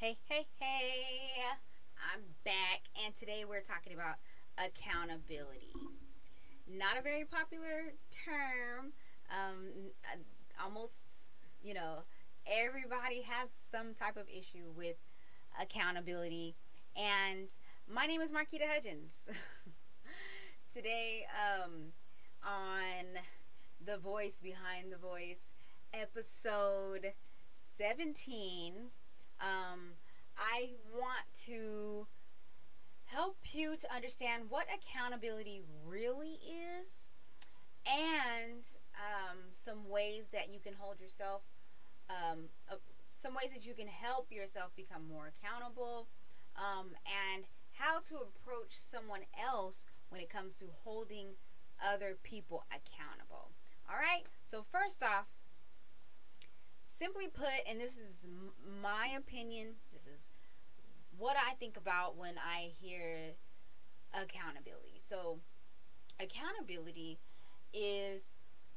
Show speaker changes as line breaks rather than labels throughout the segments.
Hey, I'm back, and today we're talking about accountability. Not a very popular term. Almost, you know, everybody has some type of issue with accountability. And my name is Marquita Hudgens. Today, on The Voice Behind the Voice, episode 17, I want to help you to understand what accountability really is and some ways that you can hold yourself, some ways that you can help yourself become more accountable, and how to approach someone else when it comes to holding other people accountable. All right, so first off, simply put, and this is my opinion, this is what I think about when I hear accountability. So, accountability is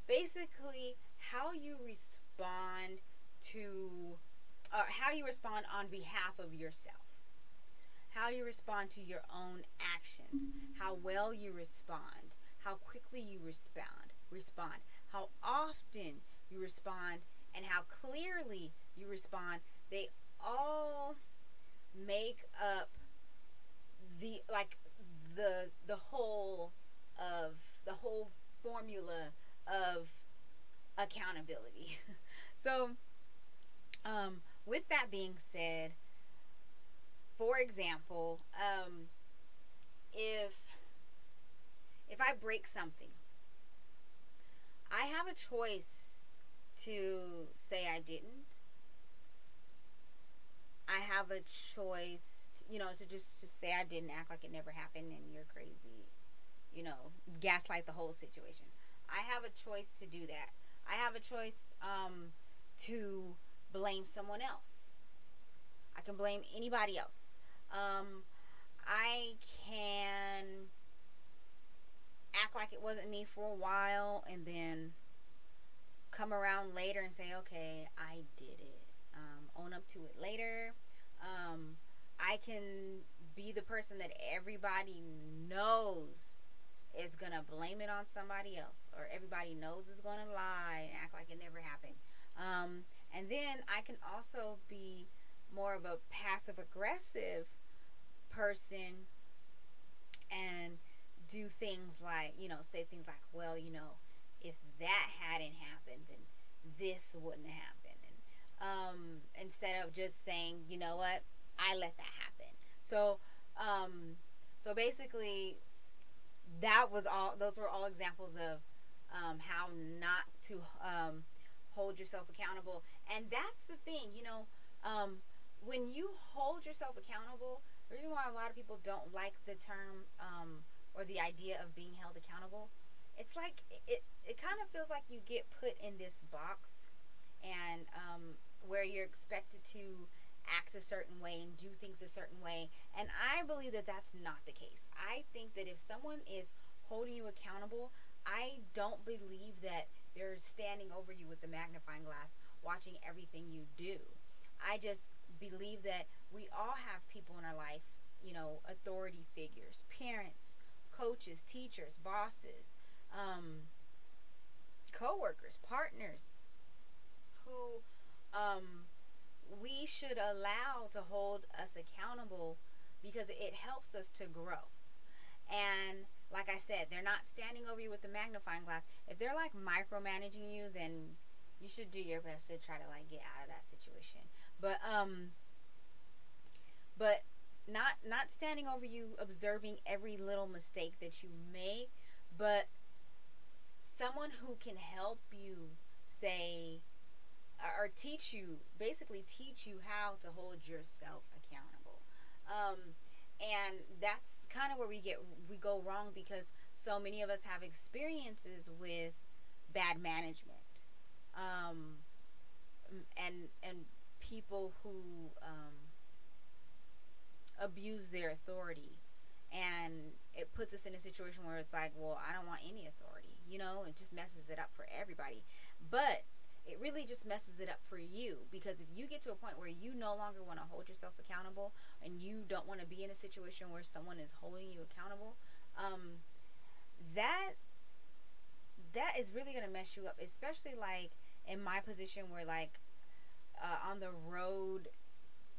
basically how you respond to, how you respond on behalf of yourself, how you respond to your own actions, how well you respond, how quickly you respond, how often you respond, and how clearly you respond. They all make up the whole of the whole formula of accountability. So, with that being said, for example, if I break something, I have a choice to say I didn't. I have a choice, to say I didn't, act like it never happened and you're crazy, gaslight the whole situation. I have a choice to do that. I have a choice to blame someone else. I can blame anybody else. I can act like it wasn't me for a while and then come around later and say, okay, I did it. Own up to it later. I can be the person that everybody knows is going to blame it on somebody else, or everybody knows is going to lie and act like it never happened. And then I can also be more of a passive-aggressive person and do things like, say things like, well, if that hadn't happened, then this wouldn't happen. Instead of just saying, you know what, I let that happen. So basically, those were all examples of how not to hold yourself accountable. And that's the thing, when you hold yourself accountable, the reason why a lot of people don't like the term or the idea of being held accountable, it's like it kind of feels like you get put in this box, and where you're expected to act a certain way and do things a certain way. And I believe that that's not the case. I think that if someone is holding you accountable, I don't believe that they're standing over you with the magnifying glass watching everything you do. I just believe that we all have people in our life, authority figures, parents, coaches, teachers, bosses, co-workers, partners, who we should allow to hold us accountable because it helps us to grow. And like I said, they're not standing over you with the magnifying glass. If they're like micromanaging you, then you should do your best to try to get out of that situation. But not standing over you, observing every little mistake that you make, but someone who can help you say, or basically teach you how to hold yourself accountable. And that's kind of where we go wrong, because so many of us have experiences with bad management, and people who abuse their authority, and it puts us in a situation where it's like, well, I don't want any authority, it just messes it up for everybody. But it really just messes it up for you, because if you get to a point where you no longer want to hold yourself accountable and you don't want to be in a situation where someone is holding you accountable, that that is really going to mess you up, especially like in my position where like on the road.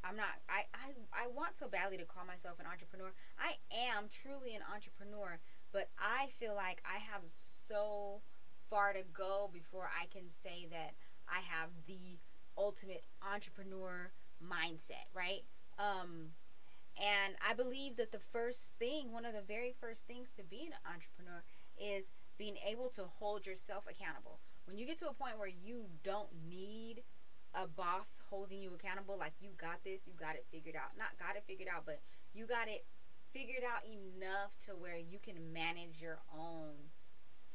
I'm not I want so badly to call myself an entrepreneur. I am truly an entrepreneur, but I feel like I have so far to go before I can say that I have the ultimate entrepreneur mindset, right? And I believe that the first thing, one of the very first things to be an entrepreneur is being able to hold yourself accountable. When you get to a point where you don't need a boss holding you accountable, like you got this, you got it figured out. Not got it figured out, but you got it figured out enough to where you can manage your own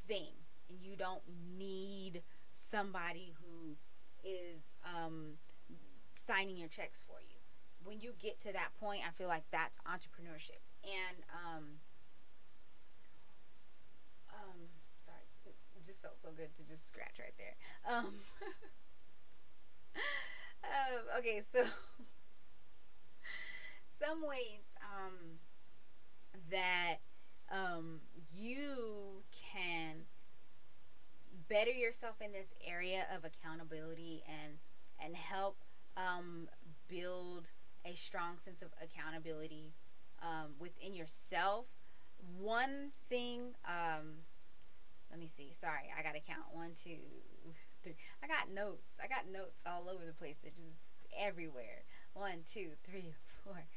thing and you don't need somebody who is signing your checks for you. When you get to that point, I feel like that's entrepreneurship. And sorry, it just felt so good to just scratch right there. Okay, so some ways that you can better yourself in this area of accountability and help build a strong sense of accountability within yourself. One thing, let me see. Sorry, I gotta count. 1, 2, 3. I got notes all over the place. They're just everywhere. 1, 2, 3, 4,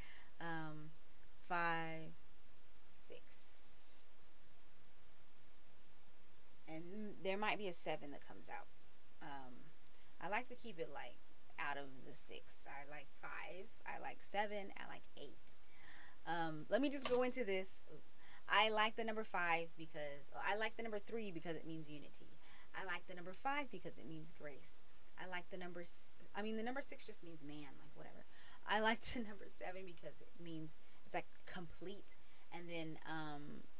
5, 6, and there might be a 7 that comes out. I like to keep it like out of the 6. I like 5. I like 7. I like 8. Let me just go into this. I like the number 5 because I like the number 3 because it means unity. I like the number 5 because it means grace. I like the number the number 6 just means man, like whatever. I like the number 7 because it means it's like complete, and then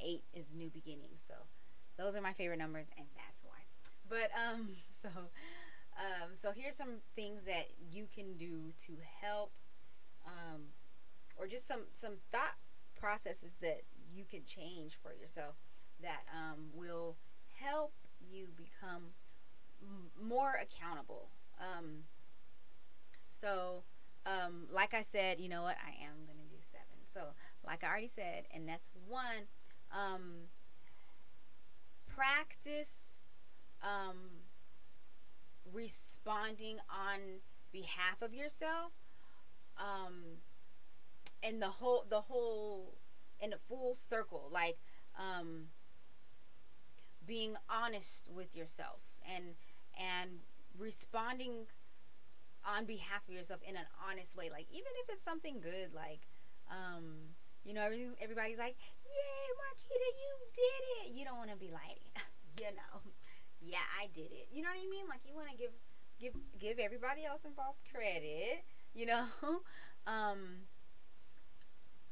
8 is new beginnings. So those are my favorite numbers, and that's why. But so here's some things that you can do to help, or just some thought processes that you can change for yourself that will help you become more accountable. Like I said, you know what? I am going to do 7. So, like I already said, and that's 1, practice responding on behalf of yourself, and the whole in a full circle, like being honest with yourself and responding on behalf of yourself in an honest way. Like, even if it's something good, like everybody's like, "Yay, Marquita, you did it." You don't want to be like, yeah, I did it. You know what I mean? Like, you want to give everybody else involved credit.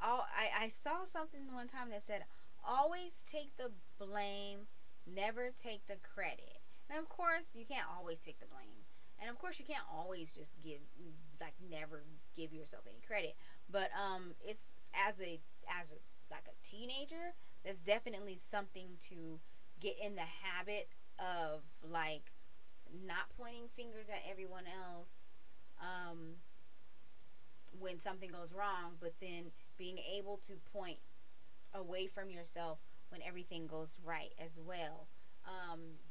I saw something one time that said, always take the blame, never take the credit. And of course, you can't always take the blame. And of course, you can't always just never give yourself any credit. But it's as a teenager, that's definitely something to get in the habit of, like, not pointing fingers at everyone else when something goes wrong, but then being able to point away from yourself when everything goes right as well,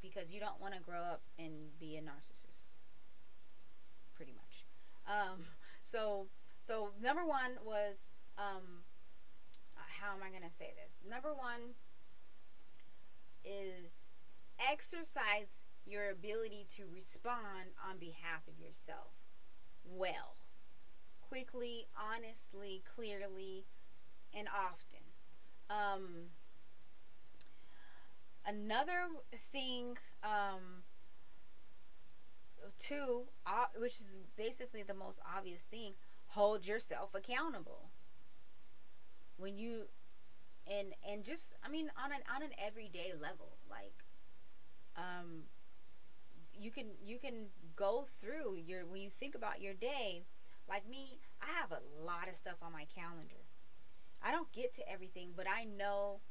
because you don't want to grow up and be a narcissist, pretty much. So number 1 was, how am I going to say this? Number 1 is exercise your ability to respond on behalf of yourself well, quickly, honestly, clearly, and often. Another thing, too, which is basically the most obvious thing, hold yourself accountable. When you and just, on an everyday level, like, you can go through when you think about your day, like me, I have a lot of stuff on my calendar. I don't get to everything, but I know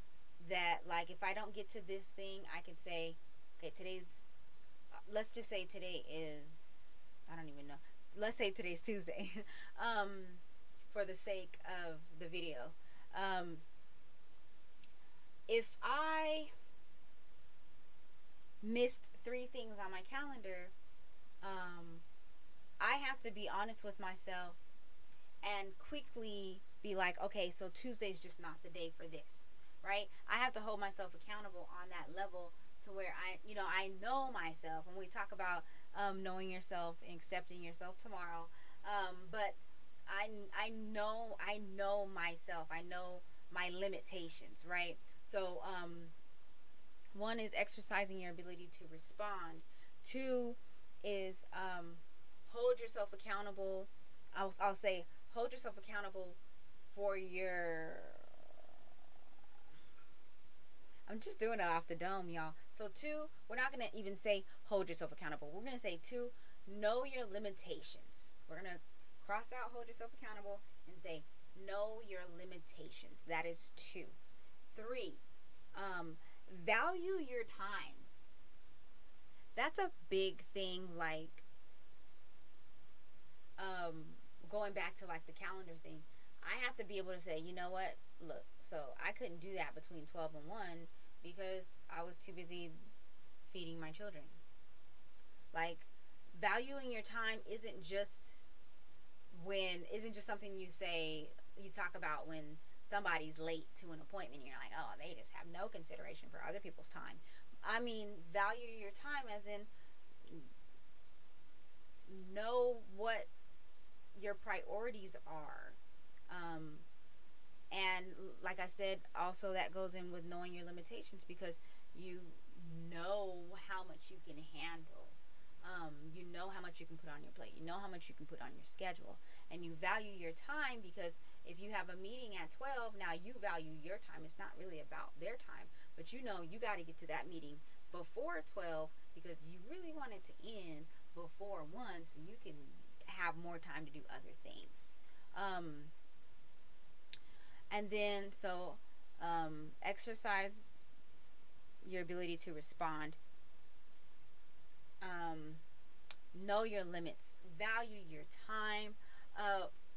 that, like, if I don't get to this thing, I can say, okay, let's just say today is, I don't even know. Let's say today's Tuesday, for the sake of the video. If I missed 3 things on my calendar, I have to be honest with myself and quickly be like, okay, so Tuesday's just not the day for this, right? I have to hold myself accountable on that level to where I know myself. When we talk about knowing yourself and accepting yourself tomorrow, but I know myself. I know my limitations, right? So one is exercising your ability to respond. 2 is hold yourself accountable. I'll say hold yourself accountable for your. I'm just doing it off the dome, y'all. So 2, we're not going to even say hold yourself accountable. We're going to say 2, know your limitations. We're going to cross out hold yourself accountable and say know your limitations. That is 2. 3, value your time. That's a big thing, like going back to like the calendar thing. I have to be able to say, you know what, look, so I couldn't do that between 12 and 1 because I was too busy feeding my children. Like, valuing your time isn't just something you talk about when somebody's late to an appointment. You're like, oh, they just have no consideration for other people's time. I mean, value your time as in know what your priorities are. And like I said, also that goes in with knowing your limitations, because you know how much you can handle. You know how much you can put on your plate. You know how much you can put on your schedule. And you value your time, because if you have a meeting at 12, now you value your time. It's not really about their time, but you know you got to get to that meeting before 12 because you really want it to end before 1 so you can have more time to do other things. And then, so exercise your ability to respond. Know your limits. Value your time.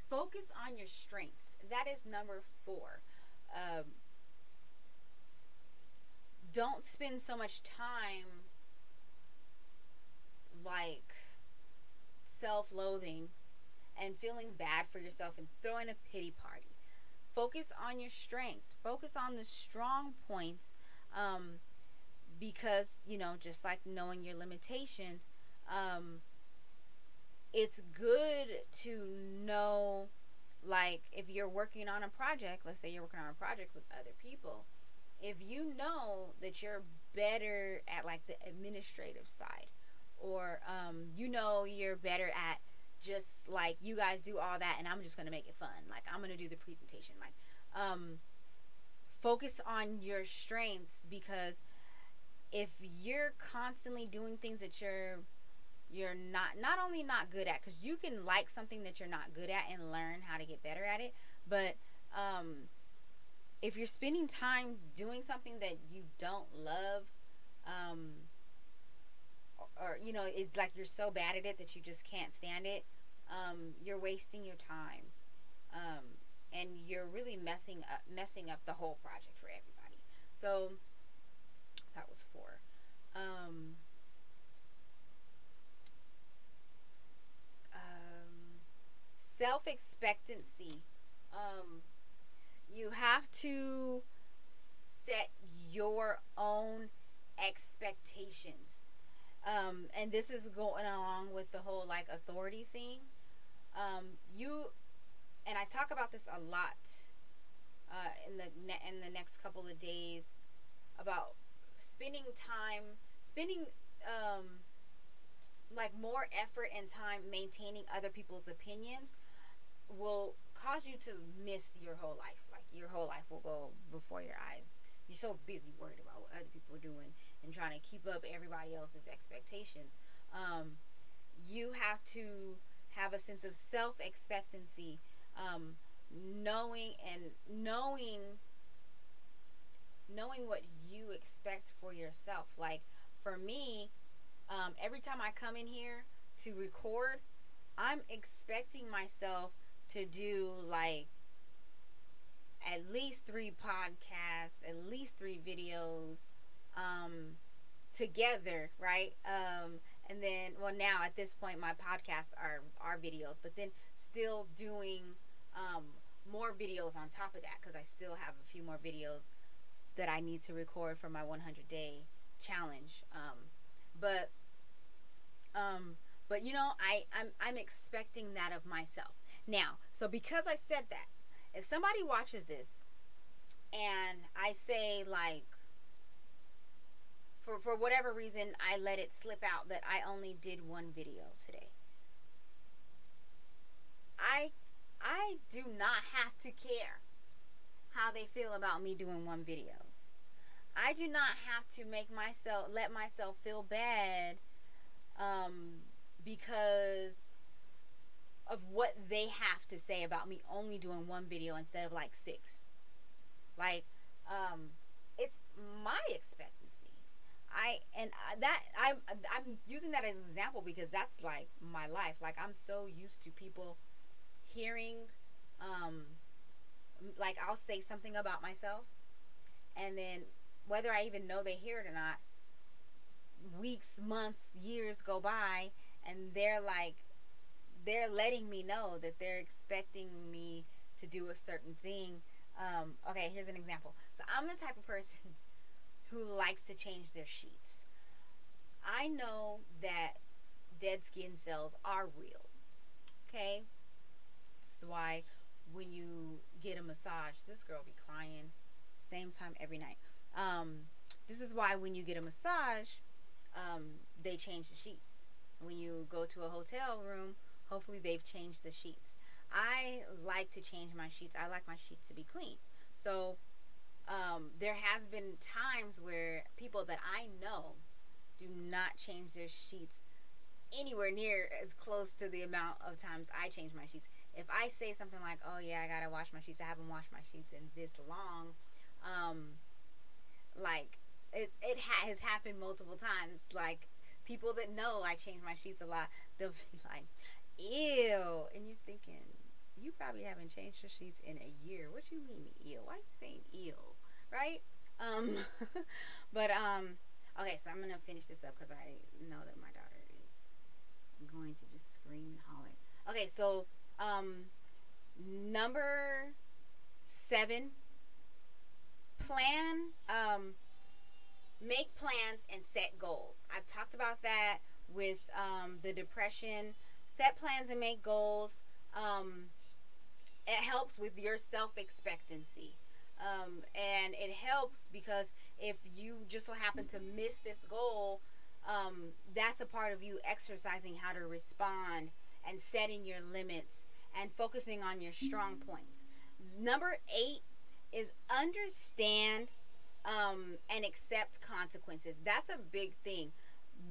Focus on your strengths. That is number 4. Don't spend so much time like self-loathing and feeling bad for yourself and throwing a pity party. Focus on your strengths. Focus on the strong points, because, just like knowing your limitations, it's good to know, like, if you're working on a project, let's say you're working on a project with other people, if you know that you're better at, like, the administrative side, or you're better at just, like, you guys do all that and I'm just going to make it fun, like, I'm going to do the presentation, like, focus on your strengths, because if you're constantly doing things that you're not only not good at, because you can like something that you're not good at and learn how to get better at it, but if you're spending time doing something that you don't love, or it's like you're so bad at it that you just can't stand it, you're wasting your time, and you're really messing up the whole project for everybody. So that was 4. Self-expectancy. You have to set your own expectations. And this is going along with the whole, like, authority thing. And I talk about this a lot in the next couple of days, about spending like more effort and time maintaining other people's opinions will cause you to miss your whole life. Like, your whole life will go before your eyes. You're so busy worried about what other people are doing and trying to keep up everybody else's expectations. you have to have a sense of self-expectancy, knowing and knowing what you expect for yourself. Like for me, every time I come in here to record, I'm expecting myself to do like at least 3 podcasts, at least 3 videos, together, right? And then, well, now at this point, my podcasts are videos, but then still doing more videos on top of that, because I still have a few more videos that I need to record for my 100-day challenge. But but you know, I'm expecting that of myself now. So because I said that, if somebody watches this and I say like, for whatever reason, I let it slip out that I only did 1 video today, I do not have to care how they feel about me doing 1 video. I do not have to let myself feel bad because of what they have to say about me only doing 1 video instead of like 6. Like, it's my expectancy. I'm using that as an example because that's like my life. Like, I'm so used to people hearing, like, I'll say something about myself, and then whether I even know they hear it or not, weeks, months, years go by, and they're letting me know that they're expecting me to do a certain thing. Okay, here's an example. So I'm the type of person who likes to change their sheets. I know that dead skin cells are real. Okay? That's why when you get a massage, this girl be crying same time every night. This is why when you get a massage, they change the sheets. When you go to a hotel room, hopefully they've changed the sheets. I like to change my sheets. I like my sheets to be clean. So there has been times where people that I know do not change their sheets anywhere near as close to the amount of times I change my sheets. If I say something like, oh yeah, I gotta wash my sheets, I haven't washed my sheets in this long, like it has happened multiple times. Like, people that know I change my sheets a lot, they'll be like, ew, and you're thinking, you probably haven't changed your sheets in a year. What you mean, ew? Why are you saying ew? Right? But okay, so I'm gonna finish this up because I know that my daughter is going to just scream and holler. Okay, so number 7, plan, make plans and set goals. I've talked about that with the depression. Set plans and make goals. It helps with your self-expectancy. And it helps because if you just so happen to miss this goal, that's a part of you exercising how to respond and setting your limits and focusing on your strong points. Number 8 is understand and accept consequences. That's a big thing.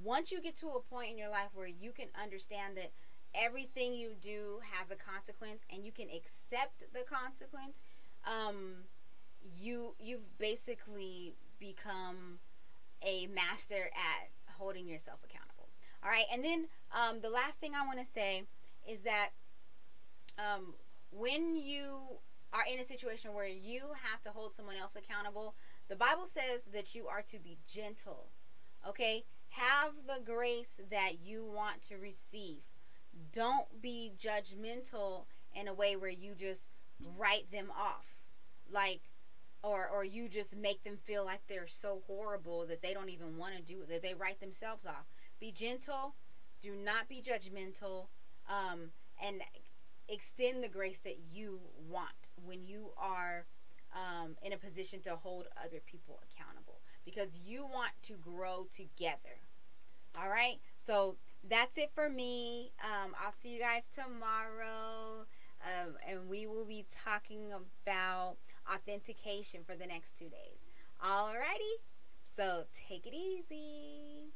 Once you get to a point in your life where you can understand that everything you do has a consequence and you can accept the consequence, you've basically become a master at holding yourself accountable. All right, and then the last thing I want to say is that when you are in a situation where you have to hold someone else accountable, the Bible says that you are to be gentle. Okay? Have the grace that you want to receive. Don't be judgmental in a way where you just write them off. Like, or you just make them feel like they're so horrible that they don't even want to do it, that they write themselves off. Be gentle. Do not be judgmental. And extend the grace that you want when you are in a position to hold other people accountable, because you want to grow together. All right, so that's it for me. I'll see you guys tomorrow, and we will be talking about authentication for the next 2 days. Alrighty, so take it easy.